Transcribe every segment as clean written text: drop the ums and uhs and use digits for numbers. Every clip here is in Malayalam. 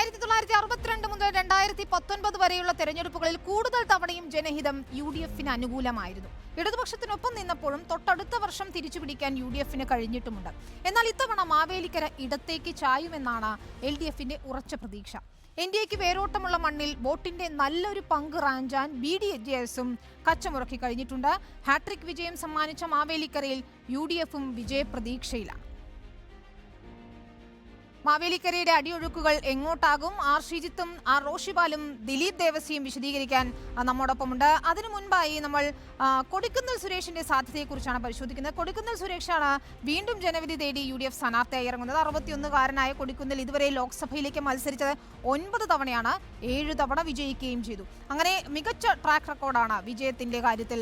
1962 മുതൽ 2019 വരെയുള്ള തെരഞ്ഞെടുപ്പുകളിൽ കൂടുതൽ തവണയും ജനഹിതം UDF-ന് അനുകൂലമായിരുന്നു. ഇടതുപക്ഷത്തിനൊപ്പം നിന്നപ്പോഴും തൊട്ടടുത്ത വർഷം തിരിച്ചുപിടിക്കാൻ UDF-ന് കഴിഞ്ഞിട്ടുമുണ്ട്. എന്നാൽ ഇത്തവണ മാവേലിക്കര ഇടത്തേക്ക് ചായുമെന്നാണ് LDF-ന്റെ ഉറച്ച പ്രതീക്ഷ. NDAക്ക് വേരോട്ടമുള്ള മണ്ണിൽ വോട്ടിന്റെ നല്ലൊരു പങ്ക് റാഞ്ചാൻ BDJS-ഉം കച്ചമുറക്കി കഴിഞ്ഞിട്ടുണ്ട്. ഹാട്രിക് വിജയം സമ്മാനിച്ച മാവേലിക്കരയിൽ UDF-ഉം വിജയപ്രതീക്ഷയിലാണ്. മാവേലിക്കരയുടെ അടിയൊഴുക്കുകൾ എങ്ങോട്ടാകും? ആർ ശ്രീജിത്തും ആർ റോഷിപാലും ദിലീപ് ദേവസിയും വിശദീകരിക്കാൻ നമ്മോടൊപ്പമുണ്ട്. അതിനു മുൻപായി നമ്മൾ കൊടിക്കുന്നിൽ സുരേഷിന്റെ സാധ്യതയെക്കുറിച്ചാണ് പരിശോധിക്കുന്നത്. കൊടിക്കുന്നിൽ സുരേഷാണ് വീണ്ടും ജനവിധി തേടി UDF സ്ഥാനാർത്ഥിയായി ഇറങ്ങുന്നത്. 61-കാരനായ കൊടിക്കുന്നിൽ ഇതുവരെ ലോക്സഭയിലേക്ക് മത്സരിച്ചത് 9 തവണയാണ്, 7 തവണ വിജയിക്കുകയും ചെയ്തു. അങ്ങനെ മികച്ച ട്രാക്ക് റെക്കോർഡാണ് വിജയത്തിന്റെ കാര്യത്തിൽ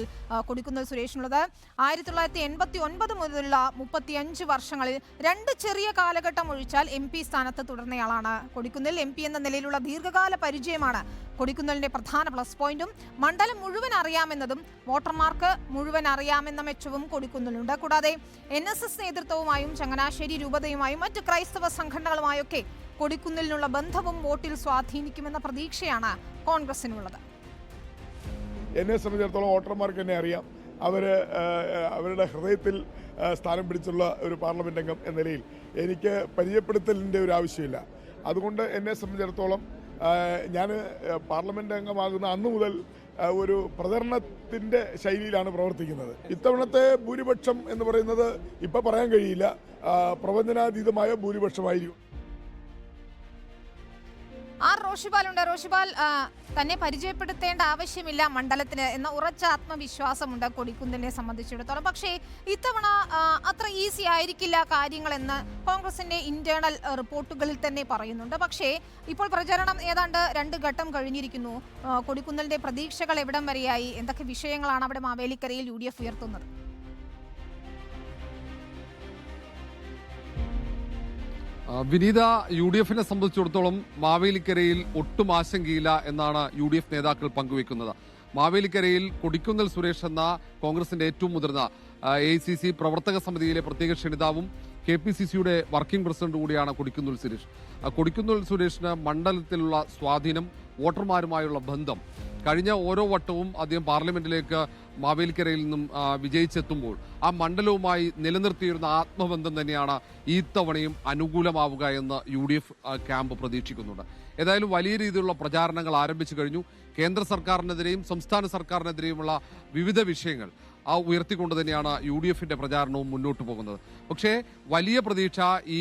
കൊടിക്കുന്നിൽ സുരേഷിനുള്ളത്. 1989 മുതലുള്ള 35 വർഷങ്ങളിൽ 2 ചെറിയ കാലഘട്ടം ഒഴിച്ചാൽ MP സ്ഥാനത്ത് തുടർന്നയാളാണ് കൊടിക്കുന്നിൽ. MP എന്ന നിലയിലുള്ള ദീർഘകാല പരിചയമാണ് കൊടിക്കുന്നിലിന്റെ പ്രധാന പ്ലസ് പോയിന്റും. മണ്ഡലം മുഴുവൻ അറിയാമെന്നതും വോട്ടർമാർക്ക് മുഴുവൻ അറിയാമെന്ന മെച്ചവും കൊടിക്കുന്നിലുണ്ട്. കൂടാതെ NSS നേതൃത്വവുമായും ചങ്ങനാശ്ശേരി രൂപതയുമായും മറ്റ് ക്രൈസ്തവ സംഘടനകളുമായൊക്കെ കൊടിക്കുന്നിലിനുള്ള ബന്ധവും വോട്ടിൽ സ്വാധീനിക്കുമെന്ന പ്രതീക്ഷയാണ് കോൺഗ്രസിനുള്ളത്. എന്നെ സംബന്ധിച്ചിടത്തോളം വോട്ടർമാർക്ക് എന്നെ അറിയാം. അവരുടെ ഹൃദയത്തിൽ സ്ഥാനം പിടിച്ചുള്ള ഒരു പാർലമെന്റ് അംഗം എന്ന നിലയിൽ എനിക്ക് പരിചയപ്പെടുത്തലിൻ്റെ ഒരു ആവശ്യമില്ല. അതുകൊണ്ട് എന്നെ സംബന്ധിച്ചിടത്തോളം ഞാൻ പാർലമെന്റ് അംഗമാകുന്ന അന്നു മുതൽ ഒരു പ്രചരണത്തിൻ്റെ ശൈലിയിലാണ് പ്രവർത്തിക്കുന്നത്. ഇത്തവണത്തെ ഭൂരിപക്ഷം എന്ന് പറയുന്നത് ഇപ്പം പറയാൻ കഴിയില്ല. പ്രവചനാതീതമായ ഭൂരിപക്ഷമായിരിക്കും. ആർ റോഷിപാലുണ്ട്. റോഷിപാൽ, തന്നെ പരിചയപ്പെടുത്തേണ്ട ആവശ്യമില്ല മണ്ഡലത്തിന് എന്ന ഉറച്ച ആത്മവിശ്വാസമുണ്ട് കൊടിക്കുന്നിലിനെ സംബന്ധിച്ചിടത്തോളം. പക്ഷേ ഇത്തവണ അത്ര ഈസി ആയിരിക്കില്ല കാര്യങ്ങളെന്ന് കോൺഗ്രസിന്റെ ഇന്റേണൽ റിപ്പോർട്ടുകളിൽ തന്നെ പറയുന്നുണ്ട്. പക്ഷേ ഇപ്പോൾ പ്രചരണം ഏതാണ്ട് 2 ഘട്ടം കഴിഞ്ഞിരിക്കുന്നു. കൊടിക്കുന്നിലിന്റെ പ്രതീക്ഷകൾ എവിടം വരെയായി? എന്തൊക്കെ വിഷയങ്ങളാണ് അവിടെ മാവേലിക്കരയിൽ UDF ഉയർത്തുന്നത്? വിനീത, UDF-നെ സംബന്ധിച്ചിടത്തോളം മാവേലിക്കരയിൽ ഒട്ടും ആശങ്കയില്ല എന്നാണ് UDF നേതാക്കൾ പങ്കുവെക്കുന്നത്. മാവേലിക്കരയിൽ കൊടിക്കുന്നിൽ സുരേഷ് എന്ന കോൺഗ്രസിന്റെ ഏറ്റവും മുതിർന്ന AICC പ്രവർത്തക സമിതിയിലെ പ്രത്യേക ക്ഷണിതാവും KPCCയുടെ വർക്കിംഗ് പ്രസിഡന്റ് കൂടിയാണ് കൊടിക്കുന്നിൽ സുരേഷ്. കൊടിക്കുന്നിൽ സുരേഷിന് മണ്ഡലത്തിലുള്ള സ്വാധീനം, വോട്ടർമാരുമായുള്ള ബന്ധം, കഴിഞ്ഞ ഓരോ വട്ടവും അദ്ദേഹം പാർലമെന്റിലേക്ക് മാവേലിക്കരയിൽ നിന്നും വിജയിച്ചെത്തുമ്പോൾ ആ മണ്ഡലവുമായി നിലനിർത്തിയിരുന്ന ആത്മബന്ധം തന്നെയാണ് ഈ തവണയും അനുകൂലമാവുക എന്ന് UDF ക്യാമ്പ് പ്രതീക്ഷിക്കുന്നുണ്ട്. ഏതായാലും വലിയ രീതിയിലുള്ള പ്രചാരണങ്ങൾ ആരംഭിച്ചു കഴിഞ്ഞു. കേന്ദ്ര സർക്കാരിനെതിരെയും സംസ്ഥാന സർക്കാരിനെതിരെയുമുള്ള വിവിധ വിഷയങ്ങൾ ഉയർത്തിക്കൊണ്ട് തന്നെയാണ് UDF-ന്റെ പ്രചാരണവും മുന്നോട്ട് പോകുന്നത്. പക്ഷേ വലിയ പ്രതീക്ഷ ഈ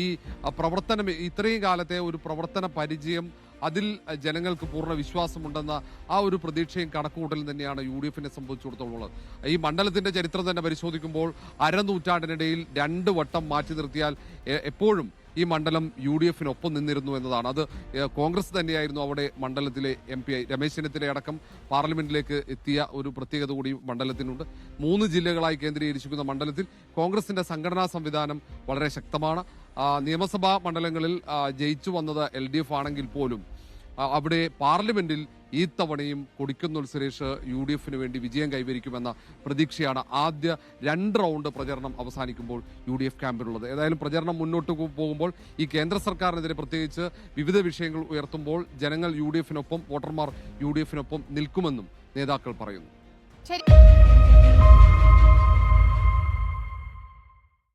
പ്രവർത്തനം, ഇത്രയും കാലത്തെ ഒരു പ്രവർത്തന പരിചയം, അതിൽ ജനങ്ങൾക്ക് പൂർണ്ണ വിശ്വാസമുണ്ടെന്ന ആ ഒരു പ്രതീക്ഷയും കണക്കുകൂട്ടലും തന്നെയാണ് UDF-നെ സംബന്ധിച്ചിടത്തോളം ഉള്ളത്. ഈ മണ്ഡലത്തിന്റെ ചരിത്രം തന്നെ പരിശോധിക്കുമ്പോൾ അരനൂറ്റാണ്ടിനിടയിൽ 2 വട്ടം മാറ്റി നിർത്തിയാൽ എപ്പോഴും ഈ മണ്ഡലം UDF-നൊപ്പം നിന്നിരുന്നു എന്നതാണ്. അത് കോൺഗ്രസ് തന്നെയായിരുന്നു അവിടെ മണ്ഡലത്തിലെ MP. രമേശ് ചെന്നിത്തല അടക്കം പാർലമെന്റിലേക്ക് എത്തിയ ഒരു പ്രത്യേകത കൂടി മണ്ഡലത്തിനുണ്ട്. 3 ജില്ലകളായി കേന്ദ്രീകരിച്ചിരിക്കുന്ന മണ്ഡലത്തിൽ കോൺഗ്രസിന്റെ സംഘടനാ സംവിധാനം വളരെ ശക്തമാണ്. നിയമസഭാ മണ്ഡലങ്ങളിൽ ജയിച്ചു വന്നത് LDF ആണെങ്കിൽ പോലും അവിടെ പാർലമെന്റിൽ ഈ തവണയും കൊടിക്കുന്നിൽ സുരേഷ് UDF-ന് വേണ്ടി വിജയം കൈവരിക്കുമെന്ന പ്രതീക്ഷയാണ് ആദ്യ 2 റൗണ്ട് പ്രചരണം അവസാനിക്കുമ്പോൾ UDF ക്യാമ്പിലുള്ളത്. ഏതായാലും പ്രചരണം മുന്നോട്ട് പോകുമ്പോൾ ഈ കേന്ദ്ര സർക്കാരിനെതിരെ പ്രത്യേകിച്ച് വിവിധ വിഷയങ്ങൾ ഉയർത്തുമ്പോൾ ജനങ്ങൾ UDF-നൊപ്പം, വോട്ടർമാർ UDF-നൊപ്പം നിൽക്കുമെന്നും നേതാക്കൾ പറയുന്നു.